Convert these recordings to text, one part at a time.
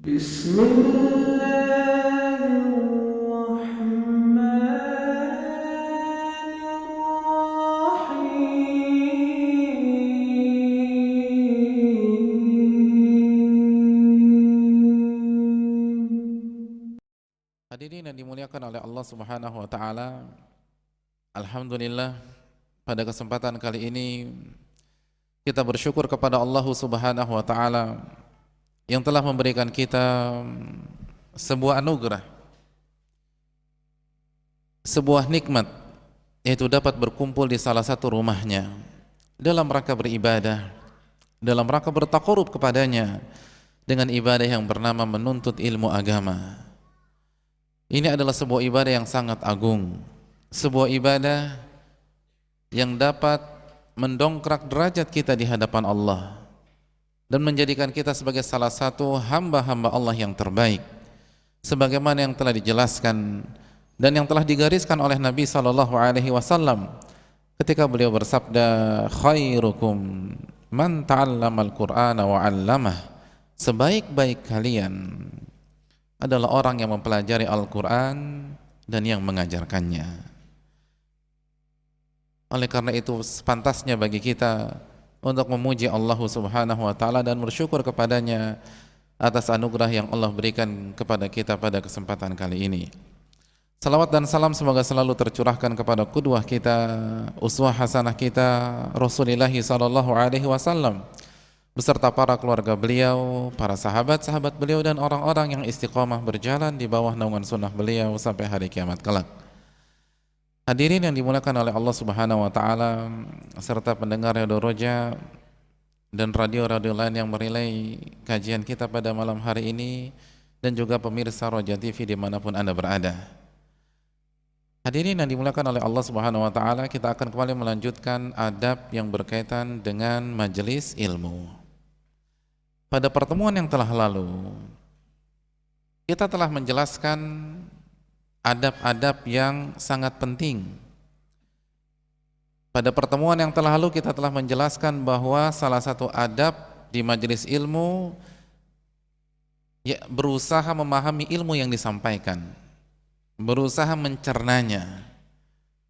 بسم الله الرحمن الرحيم. Hadirin yang dimuliakan oleh Allah Subhanahu wa taala, alhamdulillah pada kesempatan kali ini kita bersyukur kepada Allah Subhanahu wa taala yang telah memberikan kita sebuah anugerah, sebuah nikmat, yaitu dapat berkumpul di salah satu rumahnya dalam rangka beribadah, dalam rangka bertaqarrub kepadanya dengan ibadah yang bernama menuntut ilmu agama. Ini adalah sebuah ibadah yang sangat agung, sebuah ibadah yang dapat mendongkrak derajat kita di hadapan Allah dan menjadikan kita sebagai salah satu hamba-hamba Allah yang terbaik, sebagaimana yang telah dijelaskan dan yang telah digariskan oleh Nabi SAW ketika beliau bersabda, khairukum man ta'allamal Qur'ana wa 'allamah, sebaik-baik kalian adalah orang yang mempelajari Al-Quran dan yang mengajarkannya. Oleh karena itu sepantasnya bagi kita untuk memuji Allah Subhanahu wa taala dan bersyukur kepadanya atas anugerah yang Allah berikan kepada kita pada kesempatan kali ini. Salawat dan salam semoga selalu tercurahkan kepada qudwah kita, uswah hasanah kita, Rasulullah sallallahu alaihi wasallam, beserta para keluarga beliau, para sahabat-sahabat beliau, dan orang-orang yang istiqomah berjalan di bawah naungan sunnah beliau sampai hari kiamat kelak. Hadirin yang dimuliakan oleh Allah Subhanahu wa taala, serta pendengar Radio Roja dan radio-radio lain yang merilai kajian kita pada malam hari ini, dan juga pemirsa Roja TV dimanapun Anda berada. Hadirin yang dimuliakan oleh Allah Subhanahu wa taala, kita akan kembali melanjutkan adab yang berkaitan dengan majelis ilmu. Pada pertemuan yang telah lalu, kita telah menjelaskan adab-adab yang sangat penting. Pada pertemuan yang telah lalu kita telah menjelaskan bahwa salah satu adab di majelis ilmu ya berusaha memahami ilmu yang disampaikan, berusaha mencernanya,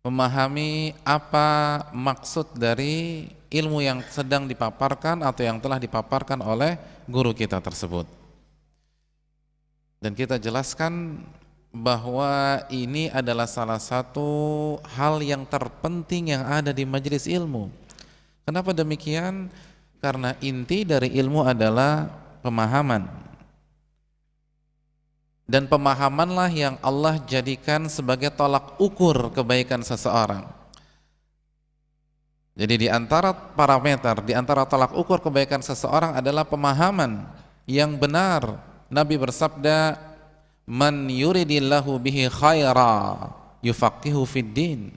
memahami apa maksud dari ilmu yang sedang dipaparkan atau yang telah dipaparkan oleh guru kita tersebut. Dan kita jelaskan bahwa ini adalah salah satu hal yang terpenting yang ada di majelis ilmu. Kenapa demikian? Karena inti dari ilmu adalah pemahaman. Dan pemahamanlah yang Allah jadikan sebagai tolak ukur kebaikan seseorang. Jadi di antara parameter, di antara tolak ukur kebaikan seseorang adalah pemahaman yang benar. Nabi bersabda, man yuridillahu bihi khaira yufaqihu fid din.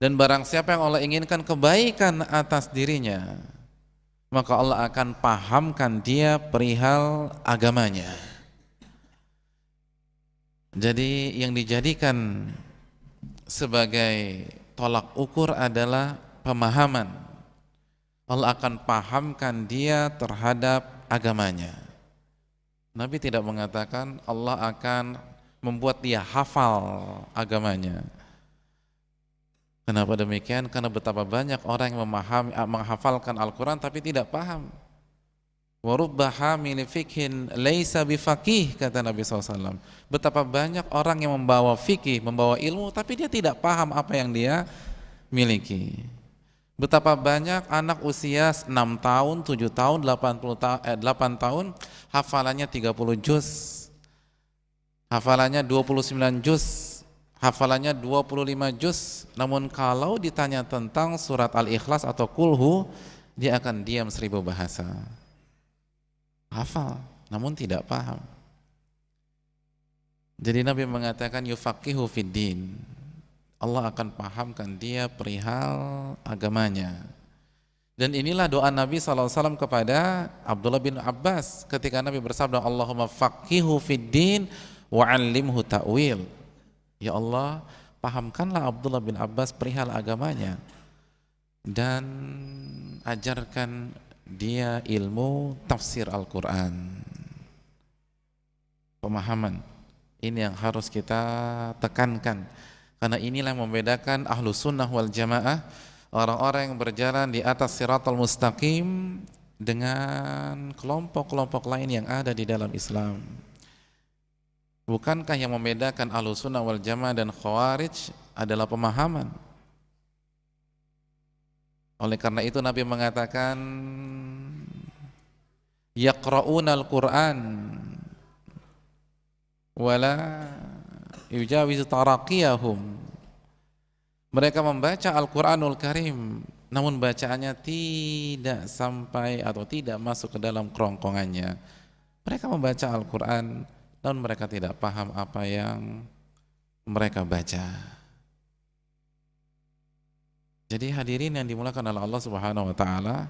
Dan barang siapa yang Allah inginkan kebaikan atas dirinya, maka Allah akan pahamkan dia perihal agamanya. Jadi yang dijadikan sebagai tolak ukur adalah pemahaman. Allah akan pahamkan dia terhadap agamanya. Nabi tidak mengatakan Allah akan membuat dia hafal agamanya. Kenapa demikian? Karena betapa banyak orang yang menghafalkan Al-Quran tapi tidak paham. Wa rubba hamil fikhin laisa bifaqih, kata Nabi SAW. Betapa banyak orang yang membawa fikih, membawa ilmu tapi dia tidak paham apa yang dia miliki. Betapa banyak anak usia 6 tahun, 7 tahun, 8 tahun hafalannya 30 juz, hafalannya 29 juz, hafalannya 25 juz. Namun kalau ditanya tentang surat Al-Ikhlas atau Kulhu, dia akan diam 1000 bahasa. Hafal, namun tidak paham. Jadi Nabi mengatakan yufaqihu fid din. Allah akan pahamkan dia perihal agamanya. Dan inilah doa Nabi SAW kepada Abdullah bin Abbas ketika Nabi bersabda, Allahumma faqihu fid din wa 'allimhu ta'wil. Ya Allah, pahamkanlah Abdullah bin Abbas perihal agamanya dan ajarkan dia ilmu tafsir Al-Quran. Pemahaman ini yang harus kita tekankan, karena inilah yang membedakan Ahlus Sunnah wal Jamaah, orang-orang yang berjalan di atas Shiratal Mustaqim, dengan kelompok-kelompok lain yang ada di dalam Islam. Bukankah yang membedakan Ahlus Sunnah wal Jamaah dan Khawarij adalah pemahaman? Oleh karena itu Nabi mengatakan, yaqra'unal Qur'an wala yujawizu taraqiyahum. Mereka membaca Al-Quranul Karim, namun bacaannya tidak sampai atau tidak masuk ke dalam kerongkongannya. Mereka membaca Al-Quran, namun mereka tidak paham apa yang mereka baca. Jadi hadirin yang dimuliakan oleh Allah Subhanahu wa taala,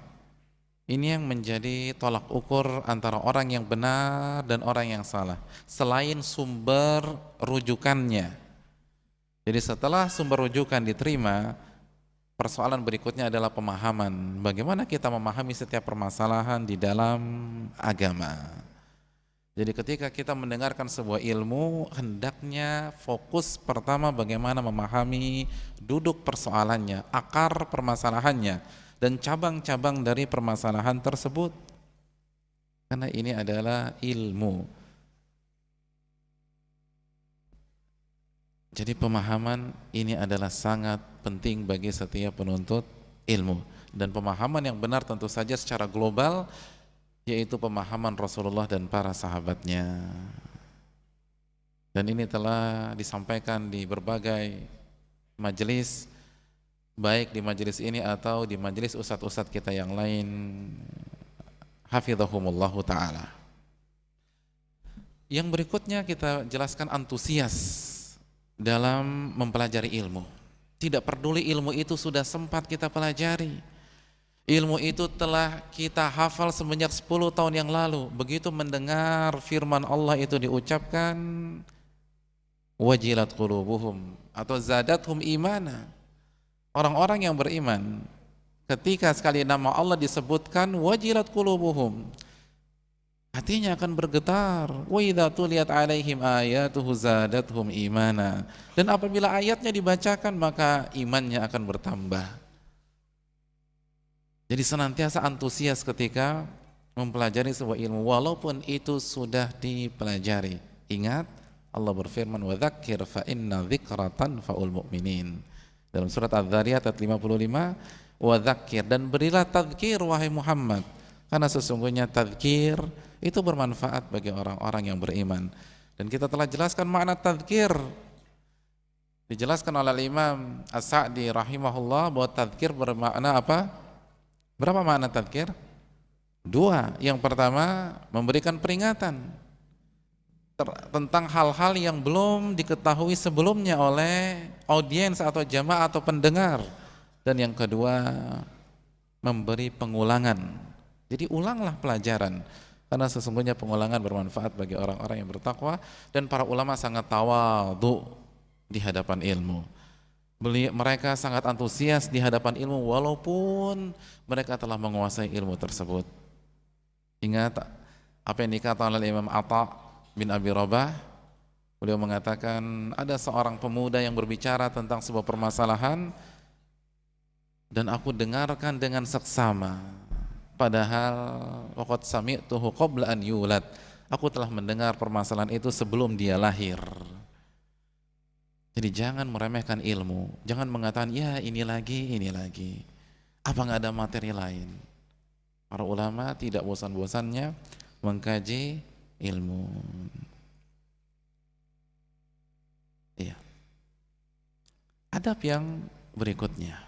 ini yang menjadi tolak ukur antara orang yang benar dan orang yang salah, selain sumber rujukannya. Jadi setelah sumber rujukan diterima, persoalan berikutnya adalah pemahaman. Bagaimana kita memahami setiap permasalahan di dalam agama. Jadi ketika kita mendengarkan sebuah ilmu, hendaknya fokus pertama bagaimana memahami duduk persoalannya, akar permasalahannya, dan cabang-cabang dari permasalahan tersebut, karena ini adalah ilmu. Jadi pemahaman ini adalah sangat penting bagi setiap penuntut ilmu, dan pemahaman yang benar tentu saja secara global, yaitu pemahaman Rasulullah dan para sahabatnya. Dan ini telah disampaikan di berbagai majelis, baik di majelis ini atau di majelis ustadz-ustadz kita yang lain, hafizahumullahu ta'ala. Yang berikutnya kita jelaskan antusias dalam mempelajari ilmu. Tidak peduli ilmu itu sudah sempat kita pelajari, ilmu itu telah kita hafal semenjak 10 tahun yang lalu, begitu mendengar firman Allah itu diucapkan, wajilat qulubuhum atau zadathum imana. Orang-orang yang beriman, ketika sekali nama Allah disebutkan, wajilat qulubuhum, hatinya akan bergetar. Wa idza tuliyat alaihim ayatuhu zadathum imana. Dan apabila ayatnya dibacakan, maka imannya akan bertambah. Jadi senantiasa antusias ketika mempelajari sebuah ilmu, walaupun itu sudah dipelajari. Ingat, Allah berfirman, wa dzakir fa inna dzikra tanfa'ul mu'minin. Dalam surat Adz-Dzariyat ayat 55, wa dzakir, dan berilah tadzkir wahai Muhammad, karena sesungguhnya tadzkir itu bermanfaat bagi orang-orang yang beriman. Dan kita telah jelaskan makna tadzkir, dijelaskan oleh Imam As-Sa'di rahimahullah bahwa tadzkir bermakna apa? Berapa makna tadzkir? 2. Yang pertama, memberikan peringatan tentang hal-hal yang belum diketahui sebelumnya oleh audiens atau jamaah atau pendengar. Dan yang kedua, memberi pengulangan. Jadi ulanglah pelajaran, karena sesungguhnya pengulangan bermanfaat bagi orang-orang yang bertakwa. Dan para ulama sangat tawadhu di hadapan ilmu. Mereka sangat antusias di hadapan ilmu walaupun mereka telah menguasai ilmu tersebut. Ingat apa yang dikatakan oleh Imam Atha bin Abi Rabah. Beliau mengatakan, ada seorang pemuda yang berbicara tentang sebuah permasalahan dan aku dengarkan dengan seksama, padahal waqad sami'tuhu qabla an yulad, aku telah mendengar permasalahan itu sebelum dia lahir. Jadi jangan meremehkan ilmu, jangan mengatakan ya ini lagi, apa nggak ada materi lain. Para ulama tidak bosan-bosannya mengkaji ilmu. Iya. Adab yang berikutnya,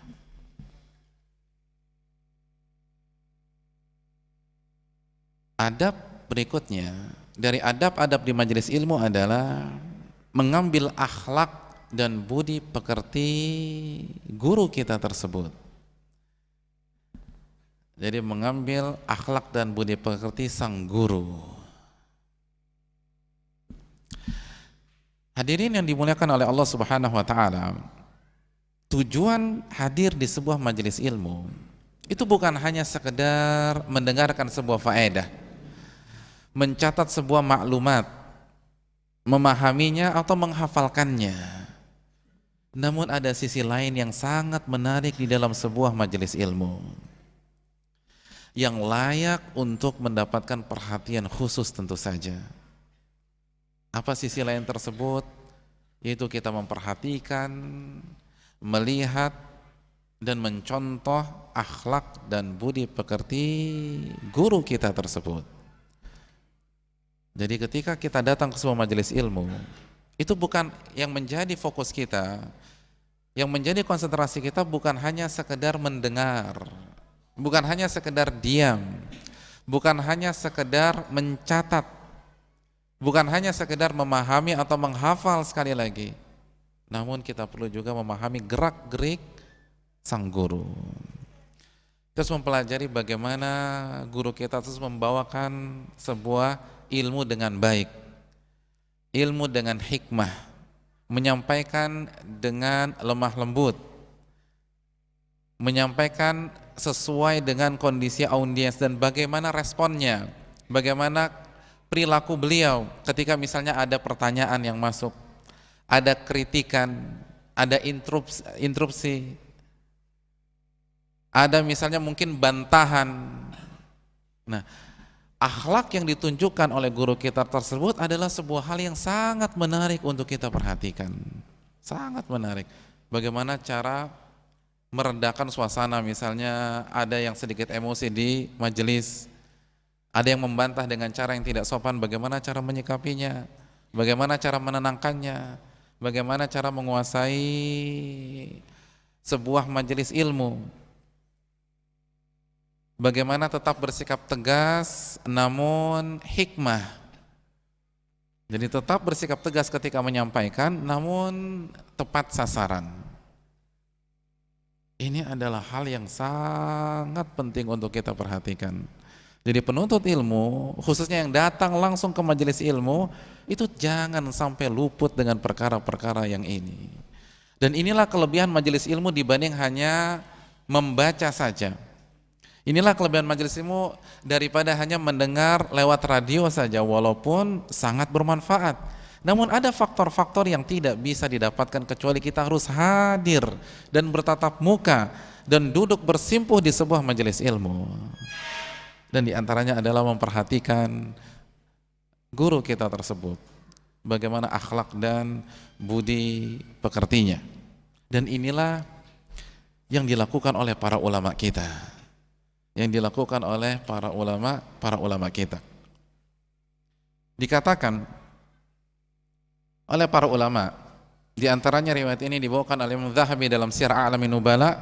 dari adab-adab di majelis ilmu adalah mengambil akhlak dan budi pekerti guru kita tersebut. Jadi mengambil akhlak dan budi pekerti sang guru. Hadirin yang dimuliakan oleh Allah Subhanahu wa taala, tujuan hadir di sebuah majelis ilmu itu bukan hanya sekedar mendengarkan sebuah faedah, mencatat sebuah maklumat, memahaminya atau menghafalkannya. Namun ada sisi lain yang sangat menarik di dalam sebuah majelis ilmu, yang layak untuk mendapatkan perhatian khusus tentu saja. Apa sisi lain tersebut? Yaitu kita memperhatikan, melihat, dan mencontoh akhlak dan budi pekerti guru kita tersebut. Jadi ketika kita datang ke sebuah majelis ilmu, itu bukan yang menjadi fokus kita, yang menjadi konsentrasi kita bukan hanya sekedar mendengar, bukan hanya sekedar diam, bukan hanya sekedar mencatat, bukan hanya sekedar memahami atau menghafal sekali lagi, namun kita perlu juga memahami gerak-gerik sang guru. Terus mempelajari bagaimana guru kita terus membawakan sebuah ilmu dengan baik, ilmu dengan hikmah, menyampaikan dengan lemah lembut, menyampaikan sesuai dengan kondisi audiens dan bagaimana responnya, bagaimana perilaku beliau ketika misalnya ada pertanyaan yang masuk, ada kritikan, ada interupsi, ada misalnya mungkin bantahan. Nah, akhlak yang ditunjukkan oleh guru kita tersebut adalah sebuah hal yang sangat menarik untuk kita perhatikan. Sangat menarik. Bagaimana cara meredakan suasana, misalnya ada yang sedikit emosi di majelis, ada yang membantah dengan cara yang tidak sopan, bagaimana cara menyikapinya, bagaimana cara menenangkannya, bagaimana cara menguasai sebuah majelis ilmu, bagaimana tetap bersikap tegas namun hikmah. Jadi tetap bersikap tegas ketika menyampaikan namun tepat sasaran. Ini adalah hal yang sangat penting untuk kita perhatikan. Jadi penuntut ilmu, khususnya yang datang langsung ke majelis ilmu, itu jangan sampai luput dengan perkara-perkara yang ini. Dan inilah kelebihan majelis ilmu dibanding hanya membaca saja. Inilah kelebihan majelis ilmu daripada hanya mendengar lewat radio saja, walaupun sangat bermanfaat. Namun ada faktor-faktor yang tidak bisa didapatkan kecuali kita harus hadir dan bertatap muka dan duduk bersimpuh di sebuah majelis ilmu. Dan diantaranya adalah memperhatikan guru kita tersebut, bagaimana akhlak dan budi pekertinya. Dan inilah yang dilakukan oleh para ulama kita, yang dilakukan oleh para ulama kita. Dikatakan oleh para ulama, di antaranya riwayat ini dibawakan oleh Imam Zahabi dalam Syiar A'lamin Nubala,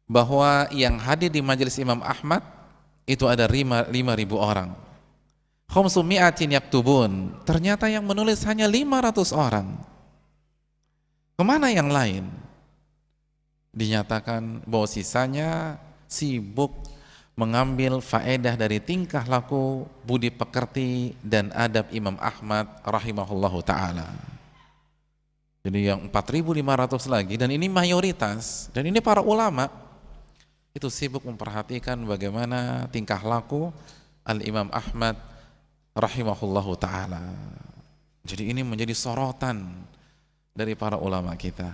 bahwa yang hadir di majelis Imam Ahmad itu ada 5.000 orang. Khamsumi'atin yaktubun, ternyata yang menulis hanya 500 orang. Kemana yang lain? Dinyatakan bahwa sisanya sibuk mengambil faedah dari tingkah laku, budi pekerti, dan adab Imam Ahmad rahimahullahu ta'ala. Jadi yang 4.500 lagi, dan ini mayoritas, dan ini para ulama, itu sibuk memperhatikan bagaimana tingkah laku Al-Imam Ahmad rahimahullahu ta'ala. Jadi ini menjadi sorotan dari para ulama kita.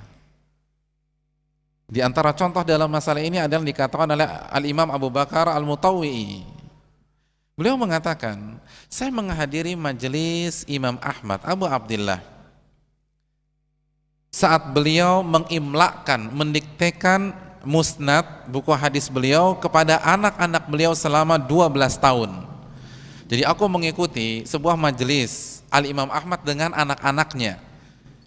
Di antara contoh dalam masalah ini adalah dikatakan oleh Al-Imam Abu Bakar Al-Mutawwi'i. Beliau mengatakan, saya menghadiri majelis Imam Ahmad Abu Abdillah saat beliau mengimlakkan, mendiktekan musnad buku hadis beliau kepada anak-anak beliau selama 12 tahun. Jadi aku mengikuti sebuah majelis Al-Imam Ahmad dengan anak-anaknya.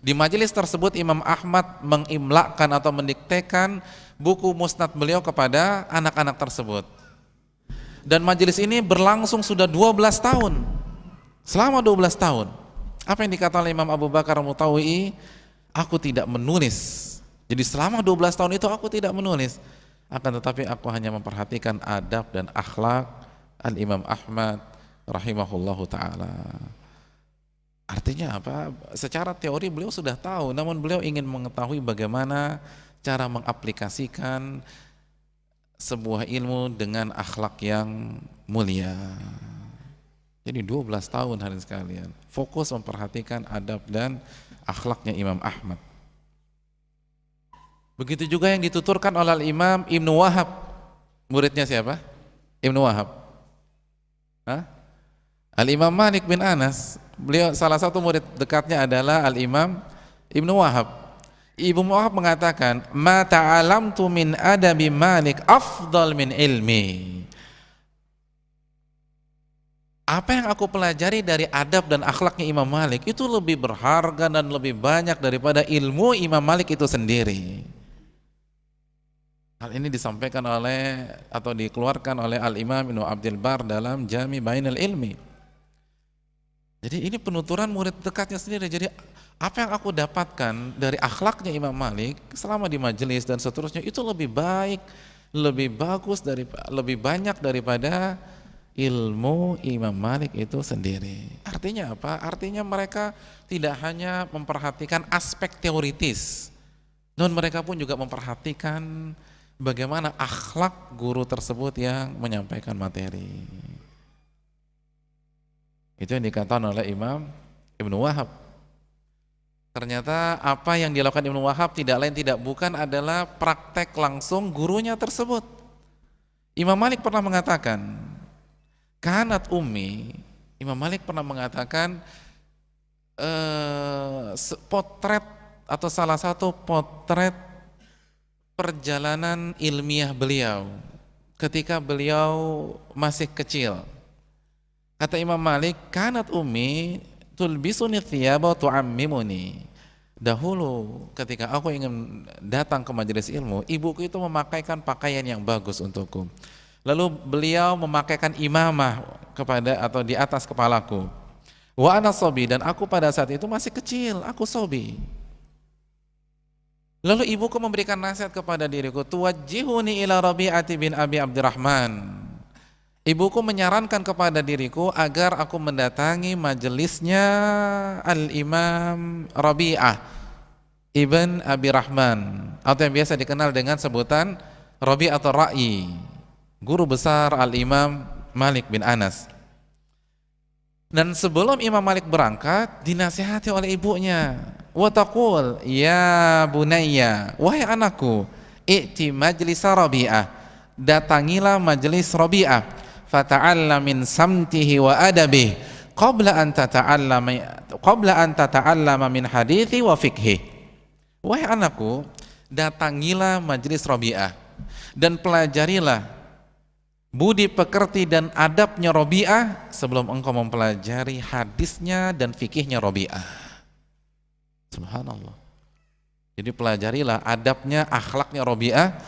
Di majelis tersebut Imam Ahmad mengimlakkan atau mendiktekan buku musnad beliau kepada anak-anak tersebut. Dan majelis ini berlangsung sudah 12 tahun. Selama 12 tahun. Apa yang dikatakan oleh Imam Abu Bakar Al-Mutawwi'i? Aku tidak menulis. Jadi selama 12 tahun itu aku tidak menulis. Akan tetapi aku hanya memperhatikan adab dan akhlak Al-Imam Ahmad rahimahullahu ta'ala. Artinya apa? Secara teori beliau sudah tahu, namun beliau ingin mengetahui bagaimana cara mengaplikasikan sebuah ilmu dengan akhlak yang mulia. Jadi 12 tahun hadirin sekalian, fokus memperhatikan adab dan akhlaknya Imam Ahmad. Begitu juga yang dituturkan oleh Imam Ibnu Wahab. Muridnya siapa? Ibnu Wahab. Hah? Al-Imam Malik bin Anas. Beliau salah satu murid dekatnya adalah Al-Imam Ibnu Wahab. Ibnu Wahab mengatakan, "Ma ta'alamtu min adabi Malik afdal min ilmi." Apa yang aku pelajari dari adab dan akhlaknya Imam Malik itu lebih berharga dan lebih banyak daripada ilmu Imam Malik itu sendiri. Hal ini disampaikan oleh atau dikeluarkan oleh Al-Imam Ibnu Abdul Bar dalam Jami' Bainal Ilmi. Jadi ini penuturan murid dekatnya sendiri. Jadi apa yang aku dapatkan dari akhlaknya Imam Malik selama di majelis dan seterusnya itu lebih baik, lebih bagus, lebih banyak daripada ilmu Imam Malik itu sendiri. Artinya apa? Artinya mereka tidak hanya memperhatikan aspek teoritis, namun mereka pun juga memperhatikan bagaimana akhlak guru tersebut yang menyampaikan materi. Itu yang dikatakan oleh Imam Ibnu Wahab. Ternyata apa yang dilakukan Ibnu Wahab tidak lain tidak bukan adalah praktek langsung gurunya tersebut. Imam Malik pernah mengatakan, "Kanat ummi," Imam Malik pernah mengatakan potret atau salah satu potret perjalanan ilmiah beliau ketika beliau masih kecil. Kata Imam Malik, "Kanat ummi tulbisuni thiyaba wa tu'ammimuni." Dahulu ketika aku ingin datang ke majelis ilmu, ibuku itu memakaikan pakaian yang bagus untukku. Lalu beliau memakaikan imamah kepada atau di atas kepalaku. Wa ana sobi, dan aku pada saat itu masih kecil, aku sobi. Lalu ibuku memberikan nasihat kepada diriku, tuwajjihuni ila Rabi'ati bin Abi Abdurrahman. Ibuku menyarankan kepada diriku agar aku mendatangi majelisnya Al-Imam Rabi'ah ibn Abi Rahman, atau yang biasa dikenal dengan sebutan Rabi'atul Ra'i, guru besar Al-Imam Malik bin Anas. Dan sebelum Imam Malik berangkat, dinasihati oleh ibunya, wa taqul ya bunayya, wahai anakku, i'ti majlisa Rabi'ah, datangilah majelis Rabi'ah, fata'allam min samtihi wa adabihi qabla an tata'allama min hadithi wa fikhi. Wahai anakku, datangilah majelis Rabi'ah dan pelajarilah budi pekerti dan adabnya Rabi'ah sebelum engkau mempelajari hadisnya dan fikihnya Rabi'ah. Subhanallah. Jadi pelajarilah adabnya, akhlaknya Rabi'ah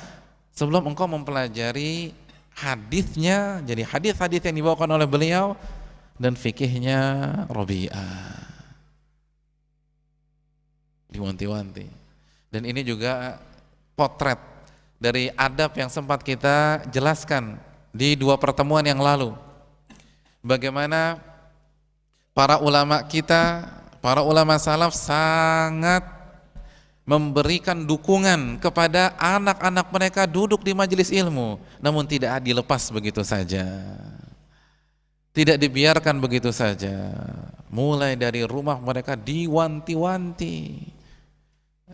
sebelum engkau mempelajari hadisnya, jadi hadis-hadis yang dibawakan oleh beliau dan fikihnya Rabi'ah. Diwanti-wanti. Dan ini juga potret dari adab yang sempat kita jelaskan di 2 pertemuan yang lalu. Bagaimana para ulama kita, para ulama salaf sangat memberikan dukungan kepada anak-anak mereka duduk di majelis ilmu, namun tidak dilepas begitu saja, tidak dibiarkan begitu saja. Mulai dari rumah mereka diwanti-wanti,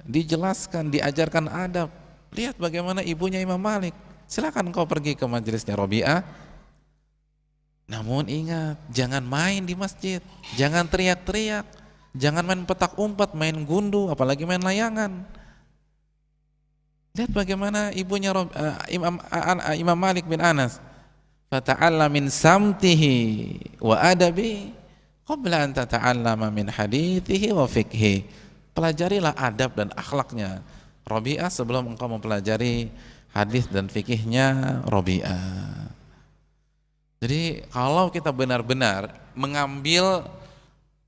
dijelaskan, diajarkan adab. Lihat bagaimana ibunya Imam Malik, silakan kau pergi ke majelisnya Rabi'ah, namun ingat, jangan main di masjid, jangan teriak-teriak, jangan main petak umpet, main gundu, apalagi main layangan. Lihat bagaimana ibunya Imam Malik bin Anas, fata'alla min samtihi wa adabi qabla an tata'allama min hadithihi wa fikhi. Pelajarilah adab dan akhlaknya Rabi'ah sebelum engkau mempelajari hadis dan fikihnya Rabi'ah. Jadi kalau kita benar-benar mengambil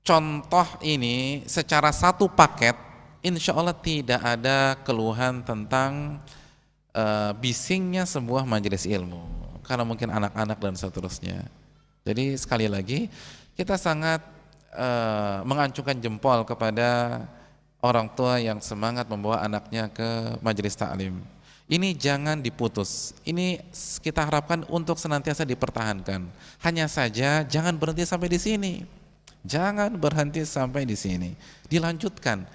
contoh ini secara satu paket, insya Allah tidak ada keluhan tentang bisingnya sebuah majelis ilmu, karena mungkin anak-anak dan seterusnya. Jadi sekali lagi kita sangat mengancungkan jempol kepada orang tua yang semangat membawa anaknya ke majelis ta'lim. Ini jangan diputus. Ini kita harapkan untuk senantiasa dipertahankan. Hanya saja jangan berhenti sampai di sini. Jangan berhenti sampai di sini. Dilanjutkan.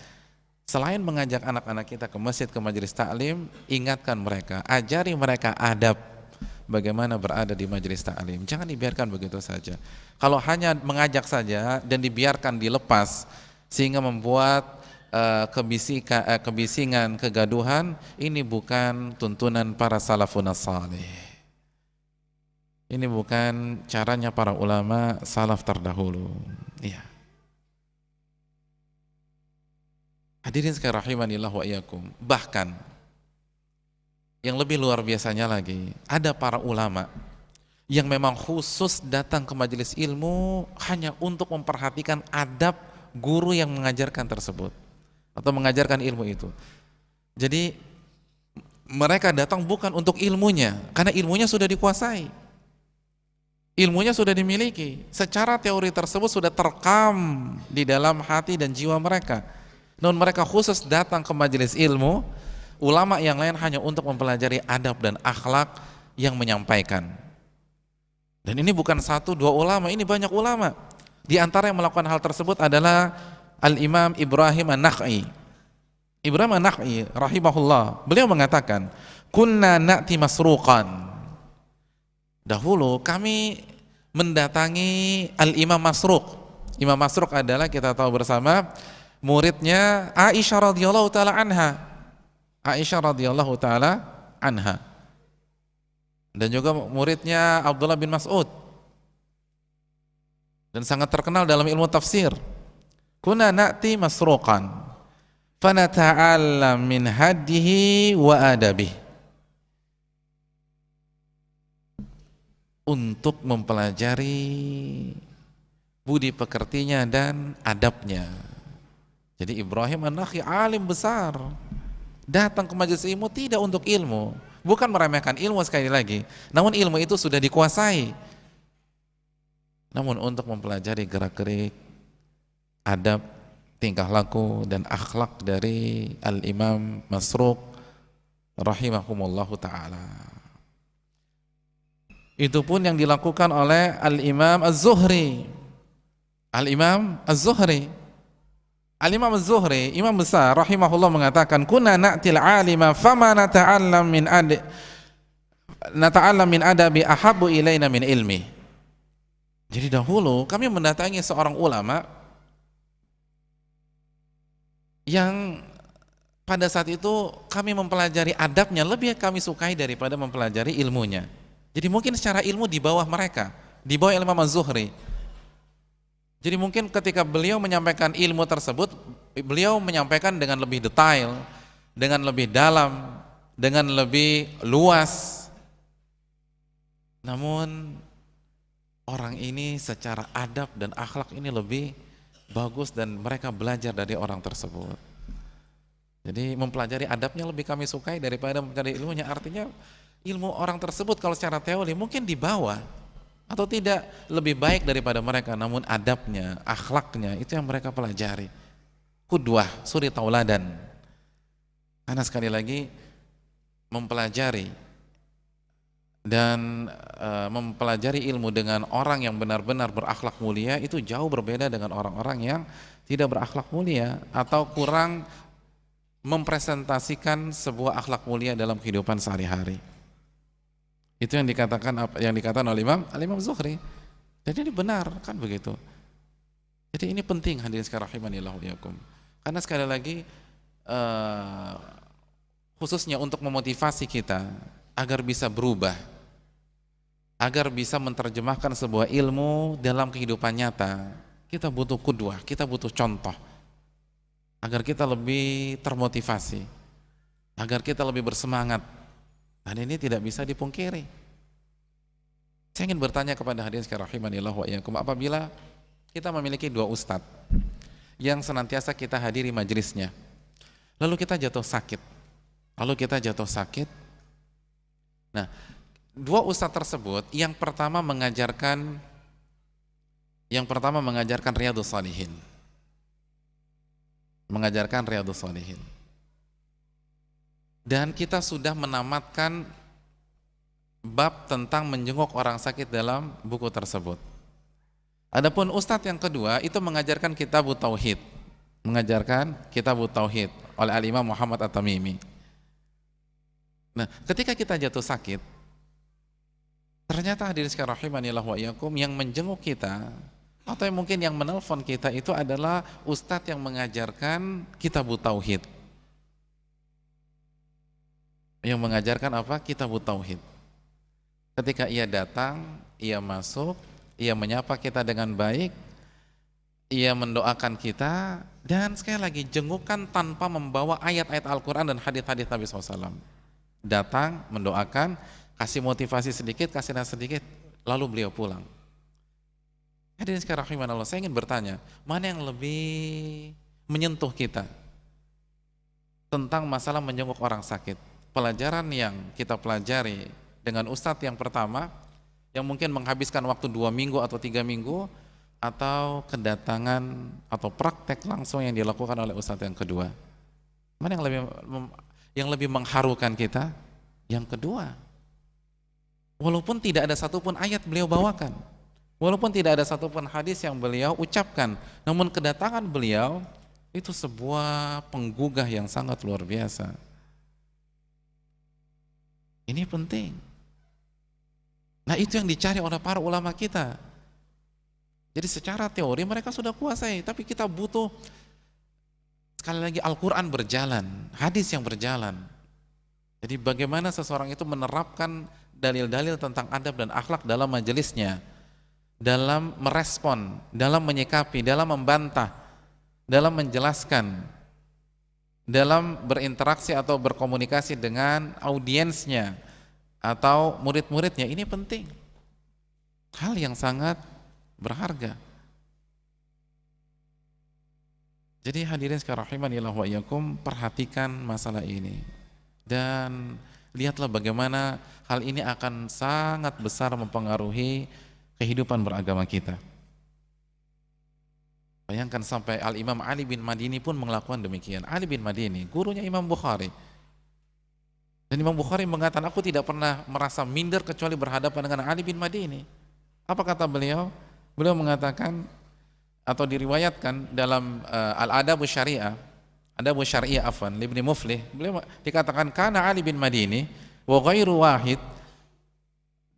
Selain mengajak anak-anak kita ke masjid, ke majelis taklim, ingatkan mereka, ajari mereka adab bagaimana berada di majelis taklim. Jangan dibiarkan begitu saja. Kalau hanya mengajak saja dan dibiarkan dilepas sehingga membuat kebisingan, kegaduhan, ini bukan tuntunan para salafun salih. Ini bukan caranya para ulama salaf terdahulu. Iya. Hadirin sekalian rahimanillah wa iyyakum. Bahkan yang lebih luar biasanya lagi, ada para ulama yang memang khusus datang ke majelis ilmu hanya untuk memperhatikan adab guru yang mengajarkan tersebut atau mengajarkan ilmu itu. Jadi mereka datang bukan untuk ilmunya, karena ilmunya sudah dikuasai, ilmunya sudah dimiliki, secara teori tersebut sudah terekam di dalam hati dan jiwa mereka. Namun mereka khusus datang ke majelis ilmu, ulama yang lain hanya untuk mempelajari adab dan akhlak yang menyampaikan. Dan ini bukan satu dua ulama, ini banyak ulama. Di antara yang melakukan hal tersebut adalah Al-Imam Ibrahim An-Nakhai. Ibrahim An-Nakhai rahimahullah, beliau mengatakan, kunna na'ti masruqan. Dahulu kami mendatangi Al-Imam Masruq. Imam Masruq adalah, kita tahu bersama, muridnya Aisyah radhiyallahu taala anha. Aisyah radhiyallahu taala anha. Dan juga muridnya Abdullah bin Mas'ud. Dan sangat terkenal dalam ilmu tafsir. Kunna na'ti masruqan fanata'allam min hadihi wa adabihi. Untuk mempelajari budi pekertinya dan adabnya. Jadi Ibrahim An-Nakhai alim besar, datang ke majelis ilmu tidak untuk ilmu, bukan meremehkan ilmu sekali lagi, namun ilmu itu sudah dikuasai, namun untuk mempelajari gerak-gerik adab, tingkah laku dan akhlak dari Al-Imam Masruq rahimahumullahu ta'ala. Itu pun yang dilakukan oleh Al-Imam Az-Zuhri. Al-Imam Az-Zuhri, Al-Imam Az-Zuhri, imam besar rahimahullah, mengatakan, kunna na'til alima fama nata'allam min adabi ahabbu ilaina min ilmi. Jadi dahulu kami mendatangi seorang ulama yang pada saat itu kami mempelajari adabnya lebih kami sukai daripada mempelajari ilmunya. Jadi mungkin secara ilmu di bawah mereka, di bawah Imam Az-Zuhri. Jadi mungkin ketika beliau menyampaikan ilmu tersebut, beliau menyampaikan dengan lebih detail, dengan lebih dalam, dengan lebih luas. Namun orang ini secara adab dan akhlak ini lebih bagus dan mereka belajar dari orang tersebut. Jadi mempelajari adabnya lebih kami sukai daripada mempelajari ilmunya. Artinya ilmu orang tersebut kalau secara teori mungkin di bawah atau tidak lebih baik daripada mereka, namun adabnya, akhlaknya itu yang mereka pelajari. Qudwah, suri tauladan. Karena sekali lagi mempelajari dan mempelajari ilmu dengan orang yang benar-benar berakhlak mulia itu jauh berbeda dengan orang-orang yang tidak berakhlak mulia atau kurang mempresentasikan sebuah akhlak mulia dalam kehidupan sehari-hari. Itu yang dikatakan oleh Al-Imam Zuhri. Jadi ini benar kan begitu. Jadi ini penting hadirin sekalian rahimanillah wa iyyakum. Karena sekali lagi khususnya untuk memotivasi kita agar bisa berubah, agar bisa menerjemahkan sebuah ilmu dalam kehidupan nyata, kita butuh qudwah, kita butuh contoh agar kita lebih termotivasi, agar kita lebih bersemangat. Dan ini tidak bisa dipungkiri. Saya ingin bertanya kepada hadirin sekalian rahimanillah wa iyyakum, apabila kita memiliki dua ustadz yang senantiasa kita hadiri majelisnya, lalu kita jatuh sakit, nah dua ustadz tersebut yang pertama mengajarkan Riyadhus Shalihin, Dan kita sudah menamatkan bab tentang menjenguk orang sakit dalam buku tersebut. Adapun ustadz yang kedua itu mengajarkan kitab tauhid, oleh Al-Imam Muhammad At-Tamimi. Nah, ketika kita jatuh sakit, ternyata hadirin sekalian rahimanillah wa iyyakum, yang menjenguk kita atau yang mungkin yang menelpon kita itu adalah ustadz yang mengajarkan kitab tauhid. Yang mengajarkan apa? Kitab tauhid. Ketika ia datang, ia masuk, ia menyapa kita dengan baik, ia mendoakan kita, dan sekali lagi jengukan tanpa membawa ayat-ayat Al-Quran dan hadis-hadis Nabi SAW. Datang, mendoakan, kasih motivasi sedikit, kasih nasihat sedikit, lalu beliau pulang. Hadirin sekalian rahimanallah, saya ingin bertanya, mana yang lebih menyentuh kita tentang masalah menjenguk orang sakit? Pelajaran yang kita pelajari dengan ustadz yang pertama, yang mungkin menghabiskan waktu 2 minggu atau 3 minggu, atau kedatangan atau praktek langsung yang dilakukan oleh ustadz yang kedua? Mana yang lebih mengharukan kita? Yang kedua. Walaupun tidak ada satupun ayat beliau bawakan, walaupun tidak ada satupun hadis yang beliau ucapkan, namun kedatangan beliau itu sebuah penggugah yang sangat luar biasa. Ini penting. Nah, itu yang dicari oleh para ulama kita. Jadi secara teori mereka sudah kuasai, tapi kita butuh sekali lagi Al-Quran berjalan, hadis yang berjalan. Jadi bagaimana seseorang itu menerapkan dalil-dalil tentang adab dan akhlak dalam majelisnya, dalam merespon, dalam menyikapi, dalam membantah, dalam menjelaskan, dalam berinteraksi atau berkomunikasi dengan audiensnya atau murid-muridnya. Ini penting, hal yang sangat berharga. Jadi hadirin sekalian rahimanillah wa iyyakum, perhatikan masalah ini dan lihatlah bagaimana hal ini akan sangat besar mempengaruhi kehidupan beragama kita. Bayangkan sampai Al-Imam Ali bin Madini pun melakukan demikian. Ali bin Madini, gurunya Imam Bukhari. Dan Imam Bukhari mengatakan, aku tidak pernah merasa minder kecuali berhadapan dengan Ali bin Madini. Apa kata beliau? Beliau mengatakan, atau diriwayatkan dalam Al-Adabu Syariah, Adabu Syariah afwan, Ibnu Muflih, beliau dikatakan, kana Ali bin Madini wa ghairu wahid.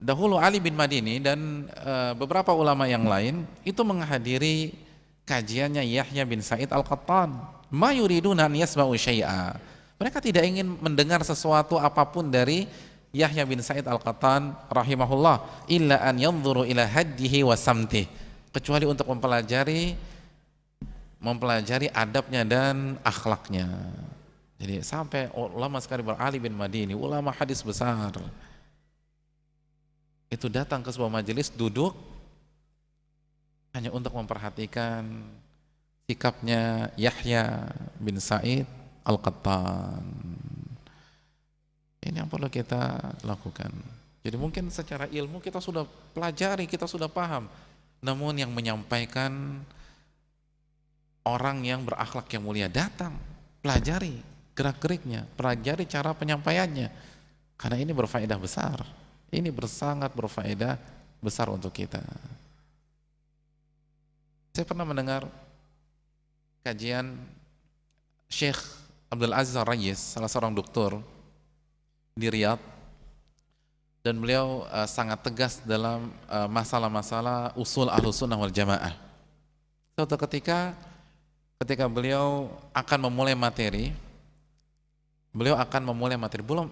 Dahulu Ali bin Madini dan beberapa ulama yang lain itu menghadiri kajiannya Yahya bin Sa'id Al-Qattan. Ma yuriduna an yasma'u syai'a. Mereka tidak ingin mendengar sesuatu apapun dari Yahya bin Sa'id Al-Qattan rahimahullah illa an yanzuru ila haddihi wa samtih, kecuali untuk mempelajari adabnya dan akhlaknya. Jadi sampai ulama sekali Ali bin Madini, ulama hadis besar, itu datang ke sebuah majelis, duduk hanya untuk memperhatikan sikapnya Yahya bin Sa'id Al-Qattan. Ini yang perlu kita lakukan. Jadi mungkin secara ilmu kita sudah pelajari, kita sudah paham, namun yang menyampaikan orang yang berakhlak yang mulia, datang, pelajari gerak-geriknya, pelajari cara penyampaiannya, karena ini berfaedah besar. Ini sangat berfaedah besar untuk kita. Saya pernah mendengar kajian Syekh Abdul Aziz Ar-Rayis, salah seorang doktor di Riyadh, dan beliau sangat tegas dalam masalah-masalah usul Ahlus Sunnah wal Jamaah. Suatu ketika beliau akan memulai materi,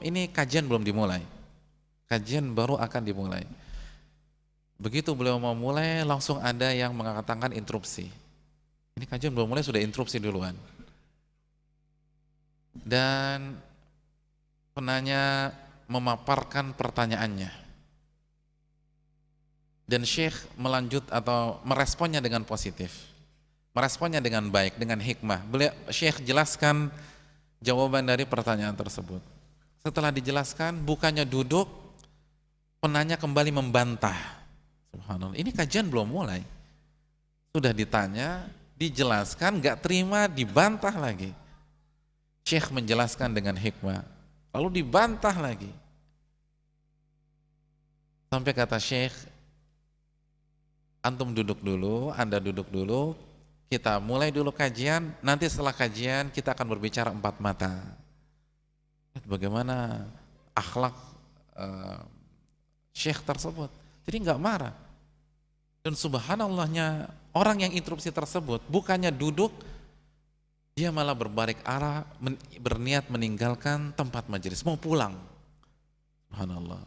ini kajian belum dimulai, kajian baru akan dimulai. Begitu beliau mau mulai, langsung ada yang mengatakan interupsi. Ini kajian belum mulai sudah interupsi duluan. Dan penanya memaparkan pertanyaannya. Dan Syekh melanjut atau meresponnya dengan positif. Meresponnya dengan baik, dengan hikmah. Syekh jelaskan jawaban dari pertanyaan tersebut. Setelah dijelaskan, bukannya duduk, penanya kembali membantah. Subhanallah, ini kajian belum mulai. Sudah ditanya, dijelaskan, gak terima, dibantah lagi. Syekh menjelaskan dengan hikmah. lalu dibantah lagi. Sampai kata Syekh, antum duduk dulu, Anda duduk dulu, kita mulai dulu kajian, nanti setelah kajian kita akan berbicara empat mata. Bagaimana akhlak Syekh tersebut. Jadi nggak marah. Dan subhanallahnya orang yang interupsi tersebut bukannya duduk, dia malah berbalik arah, berniat meninggalkan tempat majelis, mau pulang. Subhanallah.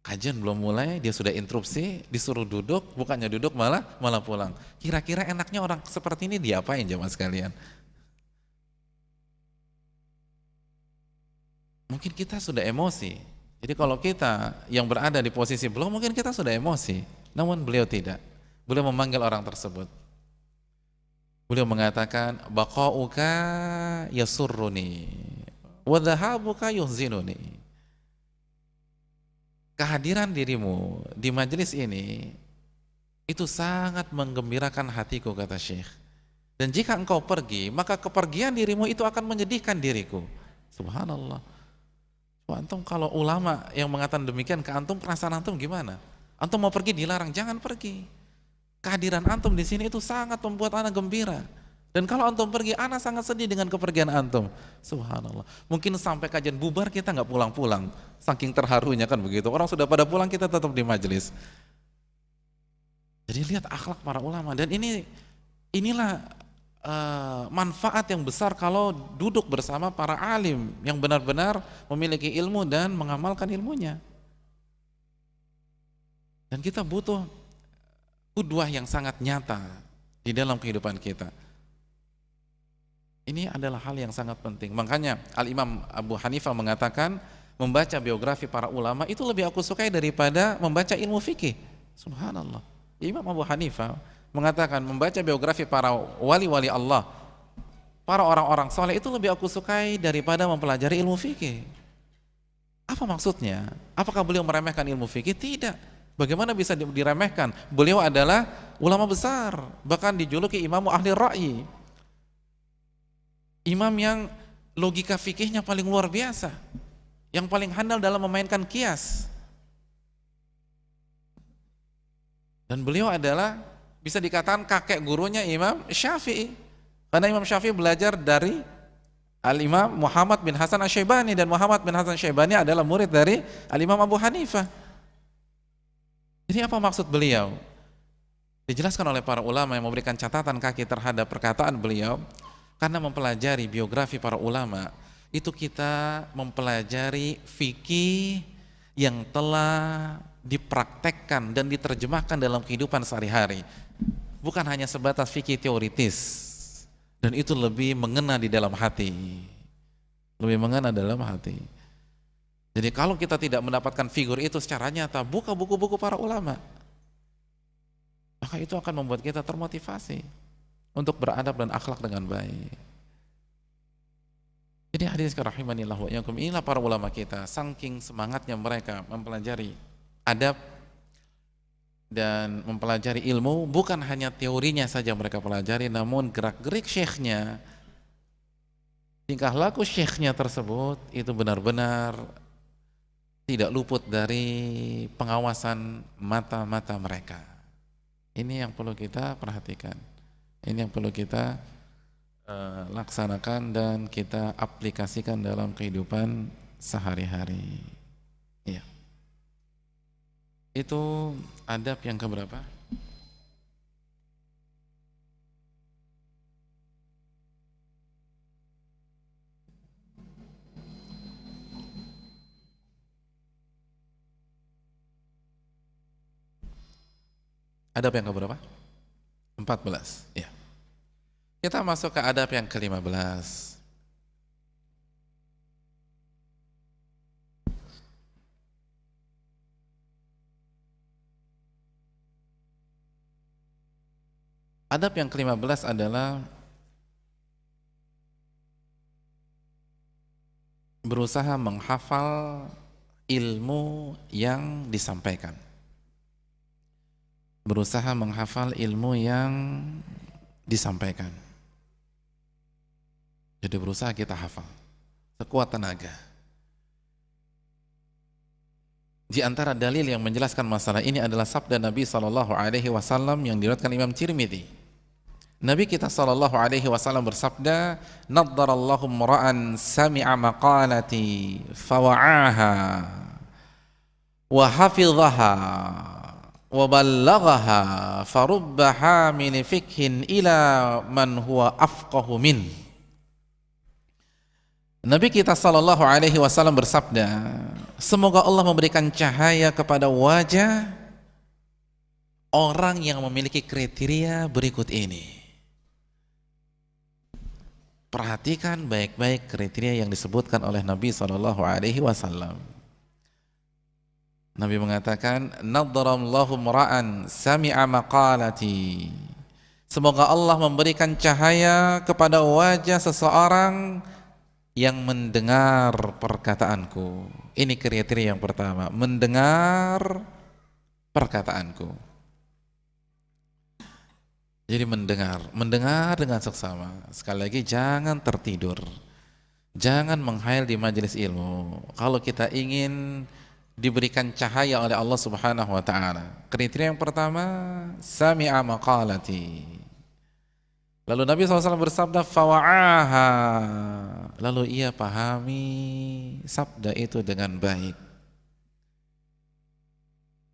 Kajian belum mulai, dia sudah interupsi, disuruh duduk, bukannya duduk malah pulang. Kira-kira enaknya orang seperti ini diapain jemaah sekalian? Mungkin kita sudah emosi. Jadi kalau kita yang berada di posisi beliau, mungkin kita sudah emosi. Namun beliau tidak. Beliau memanggil orang tersebut. Beliau mengatakan, baqa'uka yasurruni wa dhahabuka yuhzinuni. Kehadiran dirimu di majelis ini itu sangat menggembirakan hatiku, kata Syekh. Dan jika engkau pergi, maka kepergian dirimu itu akan menyedihkan diriku. Subhanallah. Antum kalau ulama yang mengatakan demikian ke antum, perasaan antum gimana? Antum mau pergi dilarang, jangan pergi. Kehadiran antum di sini itu sangat membuat anak gembira. Dan kalau antum pergi, anak sangat sedih dengan kepergian antum. Subhanallah. Mungkin sampai kajian bubar kita nggak pulang-pulang, saking terharunya kan begitu. Orang sudah pada pulang, kita tetap di majelis. Jadi lihat akhlak para ulama. Dan inilah manfaat yang besar kalau duduk bersama para alim yang benar-benar memiliki ilmu dan mengamalkan ilmunya. Dan kita butuh qudwah yang sangat nyata di dalam kehidupan kita. Ini adalah hal yang sangat penting. Makanya Al-Imam Abu Hanifah mengatakan, membaca biografi para ulama itu lebih aku sukai daripada membaca ilmu fikih. Subhanallah. Imam Abu Hanifah mengatakan membaca biografi para wali-wali Allah, para orang-orang soleh itu lebih aku sukai daripada mempelajari ilmu fikih. Apa maksudnya? Apakah beliau meremehkan ilmu fikih? Tidak. Bagaimana bisa diremehkan? Beliau adalah ulama besar, bahkan dijuluki imam ahli ra'yi. Imam yang logika fikihnya paling luar biasa, yang paling handal dalam memainkan kias. Dan beliau adalah bisa dikatakan kakek gurunya Imam Syafi'i, karena Imam Syafi'i belajar dari Al-Imam Muhammad bin Hasan Asy-Syaibani, dan Muhammad bin Hasan Asy-Syaibani adalah murid dari Al-Imam Abu Hanifah. Jadi apa maksud beliau? Dijelaskan oleh para ulama yang memberikan catatan kaki terhadap perkataan beliau, karena mempelajari biografi para ulama itu kita mempelajari fikih yang telah dipraktekkan dan diterjemahkan dalam kehidupan sehari-hari, bukan hanya sebatas fikih teoritis, dan itu lebih mengena di dalam hati, lebih mengena dalam hati. Jadi kalau kita tidak mendapatkan figur itu secara nyata, buka buku-buku para ulama, maka itu akan membuat kita termotivasi untuk beradab dan akhlak dengan baik. Jadi hadirin rahimanillah wa iyyakum, inilah para ulama kita, saking semangatnya mereka mempelajari adab dan mempelajari ilmu, bukan hanya teorinya saja mereka pelajari, namun gerak-gerik syekhnya, tingkah laku syekhnya tersebut itu benar-benar tidak luput dari pengawasan mata-mata mereka. Ini yang perlu kita perhatikan, ini yang perlu kita laksanakan dan kita aplikasikan dalam kehidupan sehari-hari. Iya. Itu adab yang keberapa? Adab yang keberapa? 14. Ya. Kita masuk ke adab yang ke-15. Adab yang ke-15 adalah berusaha menghafal ilmu yang disampaikan. Berusaha menghafal ilmu yang disampaikan. Jadi berusaha kita hafal sekuat tenaga. Di antara dalil yang menjelaskan masalah ini adalah sabda Nabi SAW yang diriwayatkan Imam Tirmidzi. Nabi kita SAW bersabda, "Naddarallahu mra'an sami'a maqalati fawa'aha wa hafidhaha wa ballaghaha farubba hamil fikhin ila man huwa afqahu min." Nabi kita SAW bersabda, semoga Allah memberikan cahaya kepada wajah orang yang memiliki kriteria berikut ini. Perhatikan baik-baik kriteria yang disebutkan oleh Nabi SAW. Nabi mengatakan, "Naddarallahu mra'an sami'a maqalati." Semoga Allah memberikan cahaya kepada wajah seseorang yang mendengar perkataanku. Ini kriteria yang pertama, mendengar perkataanku. Jadi mendengar dengan seksama. Sekali lagi, jangan tertidur, jangan menghayal di majelis ilmu. Kalau kita ingin diberikan cahaya oleh Allah Subhanahu wa ta'ala, kriteria yang pertama, sami'a maqalati. Lalu Nabi SAW bersabda, fawa'aha, lalu ia pahami sabda itu dengan baik.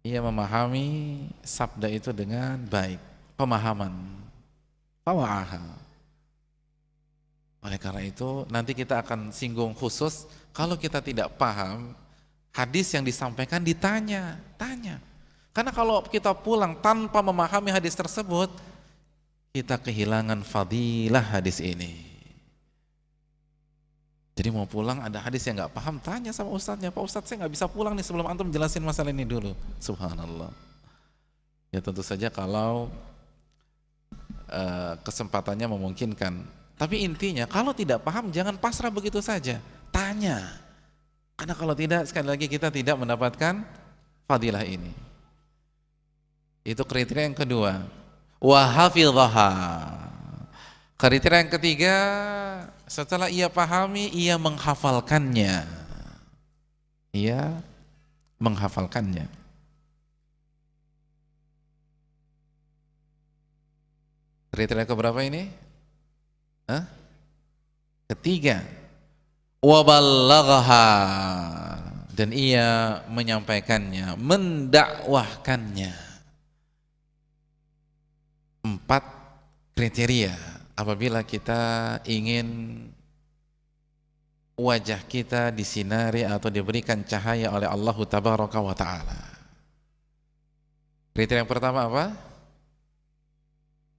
Ia memahami sabda itu dengan baik, pemahaman. Fawa'aha. Oleh karena itu nanti kita akan singgung khusus, kalau kita tidak paham hadis yang disampaikan tanya. Karena kalau kita pulang tanpa memahami hadis tersebut, kita kehilangan fadilah hadis ini. Jadi mau pulang ada hadis yang nggak paham, tanya sama ustadznya, Pak Ustadz saya nggak bisa pulang nih sebelum antum jelasin masalah ini dulu. Subhanallah. Ya tentu saja kalau kesempatannya memungkinkan. Tapi intinya kalau tidak paham jangan pasrah begitu saja, tanya. Karena kalau tidak, sekali lagi kita tidak mendapatkan fadilah ini. Itu kriteria yang kedua. Wa hafidhaha. Kriteria yang ketiga, setelah ia pahami, ia menghafalkannya. Ia menghafalkannya. Kriteria keberapa ini? Ketiga. Wa ballaghaha, dan ia menyampaikannya, mendakwahkannya. 4 kriteria apabila kita ingin wajah kita disinari atau diberikan cahaya oleh Allah Tabaraka wa Ta'ala. Kriteria yang pertama apa?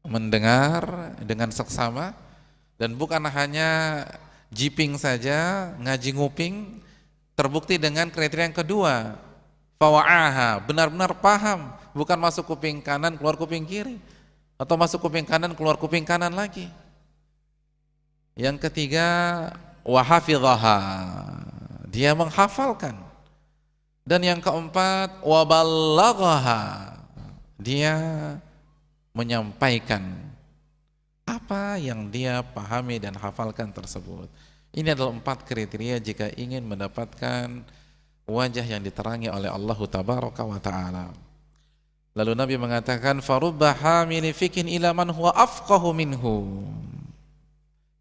Mendengar dengan seksama, dan bukan hanya jiping saja, ngaji nguping. Terbukti dengan kriteria yang kedua, fawa'aha, benar-benar paham, bukan masuk kuping kanan keluar kuping kiri, atau masuk kuping kanan keluar kuping kanan lagi. Yang ketiga, wa hafidhaha, dia menghafalkan. Dan yang keempat, wa ballaghaha, dia menyampaikan apa yang dia pahami dan hafalkan tersebut. Ini adalah 4 kriteria jika ingin mendapatkan wajah yang diterangi oleh Allah Tabaraka wa Ta'ala. Lalu Nabi mengatakan, farubba hamili fikin ila man huwa afqahu minhu.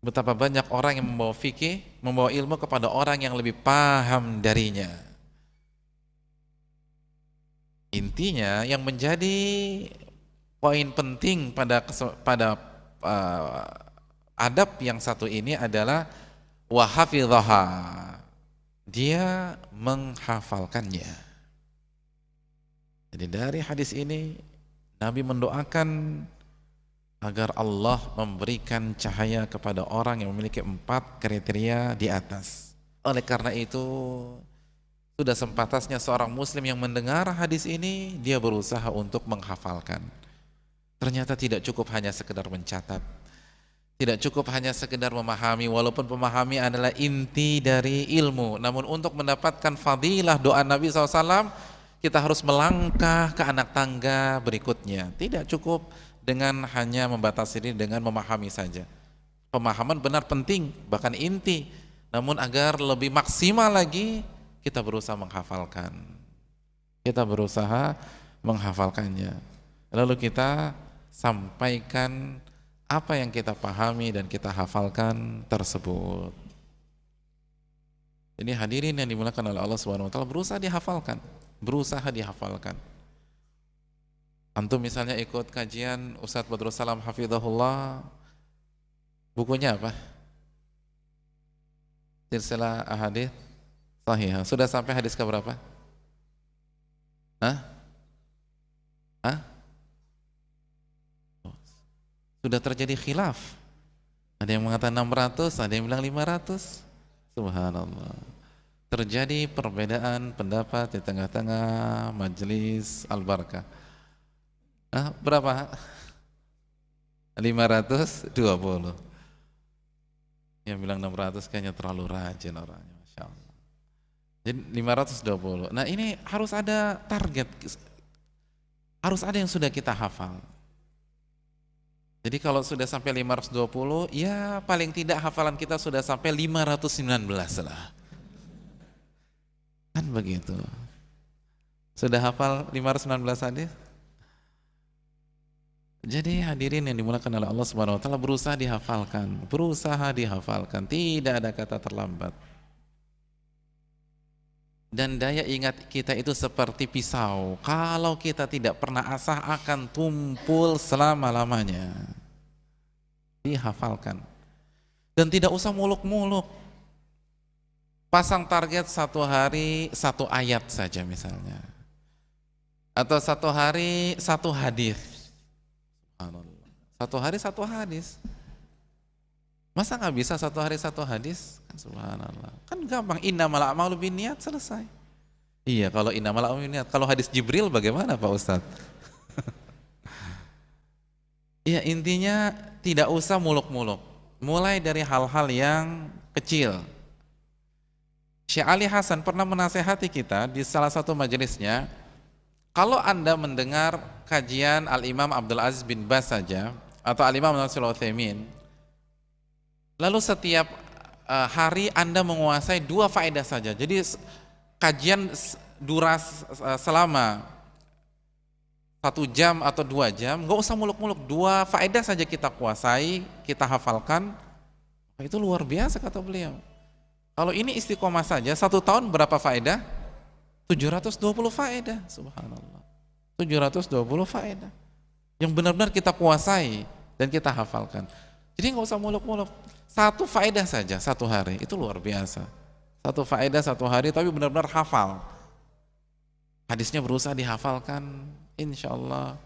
Betapa banyak orang yang membawa fikih, membawa ilmu kepada orang yang lebih paham darinya. Intinya yang menjadi poin penting pada adab yang satu ini adalah wa hafidhaha, dia menghafalkannya. Jadi dari hadis ini Nabi mendoakan agar Allah memberikan cahaya kepada orang yang memiliki 4 kriteria di atas. Oleh karena itu sudah sempatasnya seorang muslim yang mendengar hadis ini dia berusaha untuk menghafalkan. Ternyata tidak cukup hanya sekedar mencatat, tidak cukup hanya sekedar memahami, walaupun memahami adalah inti dari ilmu. Namun untuk mendapatkan fadilah doa Nabi SAW, kita harus melangkah ke anak tangga berikutnya. Tidak cukup dengan hanya membatasi diri dengan memahami saja. Pemahaman benar penting, bahkan inti. Namun agar lebih maksimal lagi, kita berusaha menghafalkan. Kita berusaha menghafalkannya. Lalu kita sampaikan apa yang kita pahami dan kita hafalkan tersebut. Ini hadirin yang dimuliakan oleh Allah Subhanahu wa taala, berusaha dihafalkan, berusaha dihafalkan. Antum misalnya ikut kajian Ustadz Badrul Salam hafizahullah, bukunya apa? Silsilah Ahadits Shahihah. Sudah sampai hadis ke berapa? Hah? Hah? Sudah terjadi khilaf. Ada yang mengatakan 600, ada yang bilang 500. Subhanallah. Terjadi perbedaan pendapat di tengah-tengah majelis Al-Barakah. Berapa? 520. Yang bilang 600 kayaknya terlalu rajin orangnya, Masya Allah. Jadi 520. Nah ini harus ada target, harus ada yang sudah kita hafal. Jadi kalau sudah sampai 520, ya paling tidak hafalan kita sudah sampai 519 lah. Kan begitu. Sudah hafal 519 hadis? Jadi hadirin yang dimuliakan oleh Allah Subhanahu wa taala, berusaha dihafalkan, tidak ada kata terlambat. Dan daya ingat kita itu seperti pisau, kalau kita tidak pernah asah akan tumpul selama-lamanya. Dihafalkan. Dan tidak usah muluk-muluk. Pasang target satu hari satu ayat saja misalnya. Atau satu hari satu hadis. Satu hari satu hadis. Masa nggak bisa satu hari satu hadis? Kan subhanallah. Kan gampang, innamal a'malu binniyat, selesai. Iya, kalau innamal a'malu binniyat. Kalau hadis Jibril bagaimana Pak Ustadz? Ya intinya tidak usah muluk-muluk. Mulai dari hal-hal yang kecil. Syekh Ali Hasan pernah menasehati kita di salah satu majelisnya, kalau Anda mendengar kajian Al-Imam Abdul Aziz bin Baz saja atau Al-Imam Nasir Al-Utsaimin, lalu setiap hari Anda menguasai 2 faedah saja. Jadi kajian selama 1 jam atau 2 jam, nggak usah muluk-muluk, 2 faedah saja kita kuasai, kita hafalkan, itu luar biasa kata beliau. Kalau ini istiqomah saja, 1 tahun berapa faedah? 720 faedah, subhanallah. 720 faedah yang benar-benar kita kuasai dan kita hafalkan. Jadi nggak usah muluk-muluk, 1 faedah saja 1 hari, itu luar biasa. 1 faedah 1 hari tapi benar-benar hafal. Hadisnya berusaha dihafalkan, insya Allah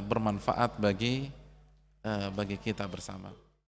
bermanfaat bagi kita bersama.